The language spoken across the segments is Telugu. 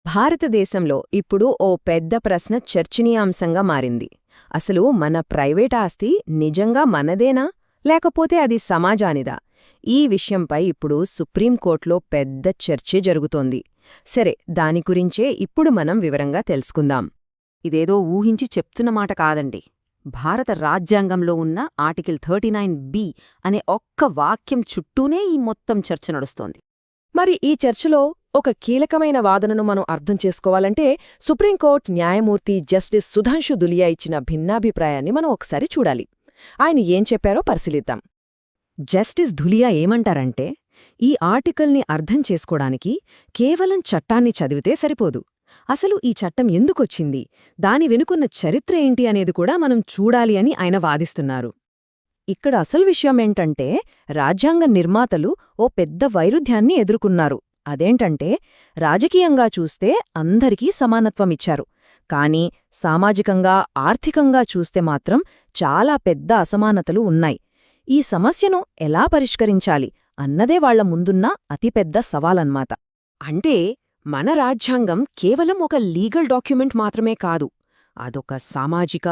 భారతదేశంలో ఇప్పుడు ఓ పెద్ద ప్రశ్న చర్చనీయాంశంగా మారింది. అసలు మన ప్రైవేట్ ఆస్తి నిజంగా మనదేనా లేకపోతే అది సమాజానిదా? ఈ విషయంపై ఇప్పుడు సుప్రీంకోర్టులో పెద్ద చర్చే జరుగుతోంది. సరే, దాని గురించే ఇప్పుడు మనం వివరంగా తెలుసుకుందాం. ఇదేదో ఊహించి చెప్తున్నమాట కాదండి. భారత రాజ్యాంగంలో ఉన్న ఆర్టికల్ 39B అనే ఒక్క వాక్యం చుట్టూనే ఈ మొత్తం చర్చ నడుస్తోంది. మరి ఈ చర్చలో ఒక కీలకమైన వాదనను మనం అర్థం చేసుకోవాలంటే సుప్రీంకోర్టు న్యాయమూర్తి జస్టిస్ సుధాంశు దులియా ఇచ్చిన భిన్నాభిప్రాయాన్ని మనం ఒకసారి చూడాలి. ఆయన ఏం చెప్పారో పరిశీలిద్దాం. జస్టిస్ ధులియా ఏమంటారంటే, ఈ ఆర్టికల్ని అర్థం చేసుకోడానికి కేవలం చట్టాన్ని చదివితే సరిపోదు. అసలు ఈ చట్టం ఎందుకొచ్చింది, దాని వెనుకున్న చరిత్ర ఏంటి అనేది కూడా మనం చూడాలి అని ఆయన వాదిస్తున్నారు. ఇక్కడ అసలు విషయమేంటంటే, రాజ్యాంగ నిర్మాతలు ఓ పెద్ద వైరుధ్యాన్ని ఎదుర్కొన్నారు. అదేంటంటే, రాజకీయంగా చూస్తే అందరికీ సమానత్వమిచ్చారు. కానీ సామాజికంగా, ఆర్థికంగా చూస్తే మాత్రం చాలా పెద్ద అసమానతలు ఉన్నాయి. ఈ సమస్యను ఎలా పరిష్కరించాలి అన్నదే వాళ్ల ముందున్న అతిపెద్ద సవాలన్మాట. అంటే మన రాజ్యాంగం కేవలం ఒక లీగల్ డాక్యుమెంట్ మాత్రమే కాదు, అదొక సామాజిక,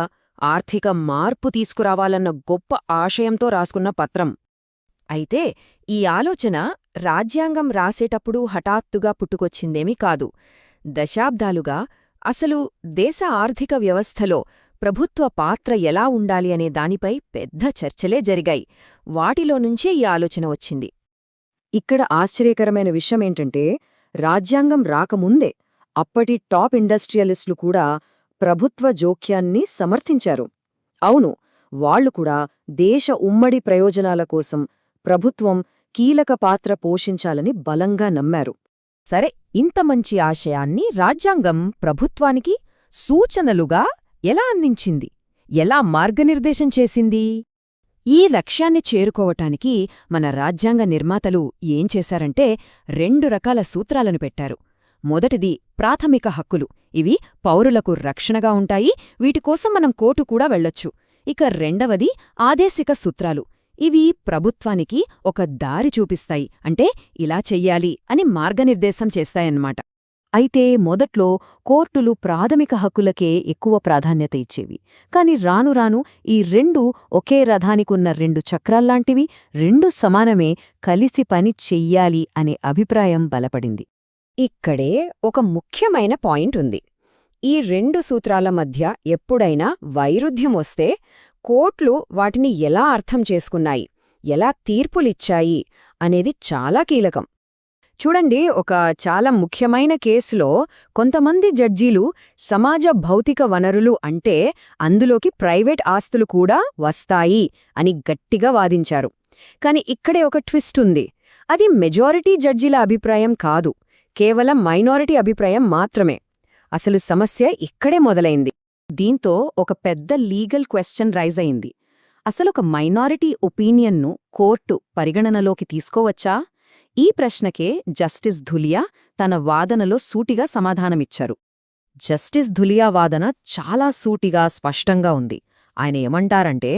ఆర్థిక మార్పు తీసుకురావాలన్న గొప్ప ఆశయంతో రాసుకున్న పత్రం. అయితే ఈ ఆలోచన రాజ్యాంగం రాసేటప్పుడు హఠాత్తుగా పుట్టుకొచ్చిందేమీ కాదు. దశాబ్దాలుగా అసలు దేశ ఆర్థిక వ్యవస్థలో ప్రభుత్వ పాత్ర ఎలా ఉండాలి అనే దానిపై పెద్ద చర్చలే జరిగాయి. వాటిలో నుంచే ఈ ఆలోచన వచ్చింది. ఇక్కడ ఆశ్చర్యకరమైన విషయమేంటంటే, రాజ్యాంగం రాకముందే అప్పటి టాప్ ఇండస్ట్రియలిస్టులు కూడా ప్రభుత్వ జోక్యాన్ని సమర్థించారు. అవును, వాళ్లు కూడా దేశ ఉమ్మడి ప్రయోజనాల కోసం ప్రభుత్వం కీలక పాత్ర పోషించాలని బలంగా నమ్మారు. సరే, ఇంత మంచి ఆశయాన్ని రాజ్యాంగం ప్రభుత్వానికి సూచనలుగా ఎలా అందించింది, ఎలా మార్గనిర్దేశం చేసింది? ఈ లక్ష్యాన్ని చేరుకోవటానికి మన రాజ్యాంగ నిర్మాతలు ఏం చేశారంటే 2 రకాల సూత్రాలను పెట్టారు. మొదటిది ప్రాథమిక హక్కులు. ఇవి పౌరులకు రక్షణగా ఉంటాయి, వీటికోసం మనం కోర్టు కూడా వెళ్లొచ్చు. ఇక రెండవది ఆదేశిక సూత్రాలు. ఇవి ప్రభుత్వానికి ఒక దారి చూపిస్తాయి, అంటే ఇలా చెయ్యాలి అని మార్గనిర్దేశం చేస్తాయన్నమాట. అయితే మొదట్లో కోర్టులు ప్రాథమిక హక్కులకే ఎక్కువ ప్రాధాన్యత ఇచ్చేవి. కాని రానురాను ఈ 2 ఒకే రథానికున్న 2 చక్రాల్లాంటివి, 2 సమానమే, కలిసి పని చెయ్యాలి అనే అభిప్రాయం బలపడింది. ఇక్కడే ఒక ముఖ్యమైన పాయింట్ ఉంది. ఈ 2 సూత్రాల మధ్య ఎప్పుడైనా వైరుధ్యం వస్తే కోర్టులు వాటిని ఎలా అర్థం చేసుకున్నాయి, ఎలా తీర్పులిచ్చాయి అనేది చాలా కీలకం. చూడండి, ఒక చాలా ముఖ్యమైన కేసులో కొంతమంది జడ్జీలు సమాజ భౌతిక వనరులు అంటే అందులోకి ప్రైవేట్ ఆస్తులు కూడా వస్తాయి అని గట్టిగా వాదించారు. కాని ఇక్కడే ఒక ట్విస్ట్ ఉంది. అది మెజారిటీ జడ్జీల అభిప్రాయం కాదు, కేవలం మైనారిటీ అభిప్రాయం మాత్రమే. అసలు సమస్య ఇక్కడే మొదలైంది. దీంతో ఒక పెద్ద లీగల్ క్వశ్చన్ రైజ్ అయింది. అసలొక మైనారిటీ ఒపీనియన్ను కోర్టు పరిగణనలోకి తీసుకోవచ్చా? ఈ ప్రశ్నకే జస్టిస్ ధులియా తన వాదనలో సూటిగా సమాధానమిచ్చారు. జస్టిస్ ధులియా వాదన చాలా సూటిగా, స్పష్టంగా ఉంది. ఆయన ఏమంటారంటే,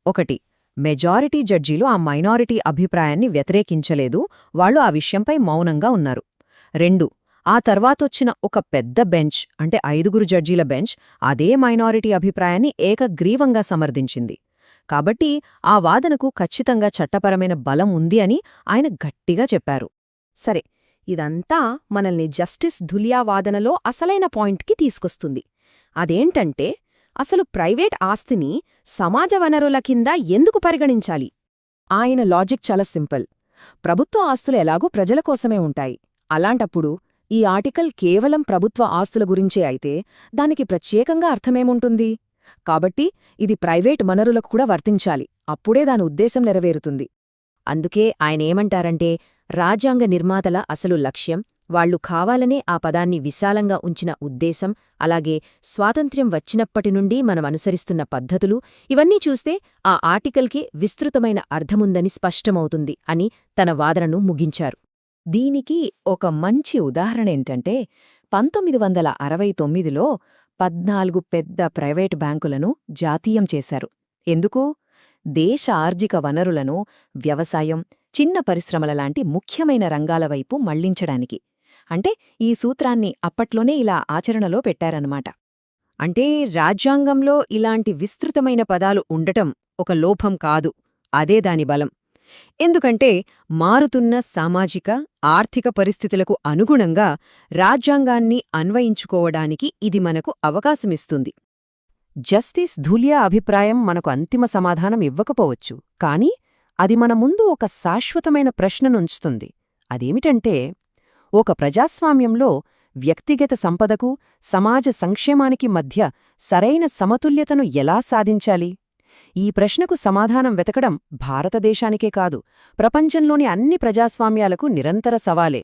1. మెజారిటీ జడ్జీలు ఆ మైనారిటీ అభిప్రాయాన్ని వ్యతిరేకించలేదు, వాళ్లు ఆ విషయంపై మౌనంగా ఉన్నారు. 2. ఆ తర్వాతొచ్చిన ఒక పెద్ద బెంచ్, అంటే 5 జడ్జీల బెంచ్, అదే మైనారిటీ అభిప్రాయాన్ని ఏకగ్రీవంగా సమర్థించింది. కాబట్టి ఆ వాదనకు ఖచ్చితంగా చట్టపరమైన బలం ఉంది అని ఆయన గట్టిగా చెప్పారు. సరే, ఇదంతా మనల్ని జస్టిస్ ధులియా వాదనలో అసలైన పాయింట్కి తీసుకొస్తుంది. అదేంటంటే, అసలు ప్రైవేట్ ఆస్తిని సమాజ వనరుల కింద ఎందుకు పరిగణించాలి? ఆయన లాజిక్ చాలా సింపుల్. ప్రభుత్వ ఆస్తులు ఎలాగూ ప్రజల కోసమే ఉంటాయి. అలాంటప్పుడు ఈ ఆర్టికల్ కేవలం ప్రభుత్వ ఆస్తుల గురించే అయితే దానికి ప్రత్యేకంగా అర్థమేముంటుంది? కాబట్టి ఇది ప్రైవేట్ వనరులకు కూడా వర్తించాలి, అప్పుడే దాని ఉద్దేశం నెరవేరుతుంది. అందుకే ఆయనేమంటారంటే, రాజ్యాంగ నిర్మాతల అసలు లక్ష్యం, వాళ్లు కావాలనే ఆ పదాన్ని విశాలంగా ఉంచిన ఉద్దేశం, అలాగే స్వాతంత్ర్యం వచ్చినప్పటినుండి మనం అనుసరిస్తున్న పద్ధతులు, ఇవన్నీ చూస్తే ఆ ఆర్టికల్కి విస్తృతమైన అర్థముందని స్పష్టమవుతుంది అని తన వాదనను ముగించారు. దీనికి ఒక మంచి ఉదాహరణేంటంటే, 1969లో 14 పెద్ద ప్రైవేట్ బ్యాంకులను జాతీయం చేశారు. ఎందుకు? దేశ ఆర్థిక వనరులను వ్యవసాయం, చిన్న పరిశ్రమల లాంటి ముఖ్యమైన రంగాల వైపు మళ్లించడానికి. అంటే ఈ సూత్రాన్ని అప్పట్లోనే ఇలా ఆచరణలో పెట్టారన్నమాట. అంటే రాజ్యాంగంలో ఇలాంటి విస్తృతమైన పదాలు ఉండటం ఒక లోపం కాదు, అదే దాని బలం. ఎందుకంటే మారుతున్న సామాజిక, ఆర్థిక పరిస్థితులకు అనుగుణంగా రాజ్యాంగాన్ని అన్వయించుకోవడానికి ఇది మనకు అవకాశమిస్తుంది. జస్టిస్ ధులియా అభిప్రాయం మనకు అంతిమ సమాధానం ఇవ్వకపోవచ్చు, కానీ అది మన ముందు ఒక శాశ్వతమైన ప్రశ్ననుంచుతుంది. అదేమిటంటే, ఒక ప్రజాస్వామ్యంలో వ్యక్తిగత సంపదకు, సమాజ సంక్షేమానికి మధ్య సరైన సమతుల్యతను ఎలా సాధించాలి? ఈ ప్రశ్నకు సమాధానం వెతకడం భారతదేశానికే కాదు, ప్రపంచంలోని అన్ని ప్రజాస్వామ్యాలకు నిరంతర సవాలే.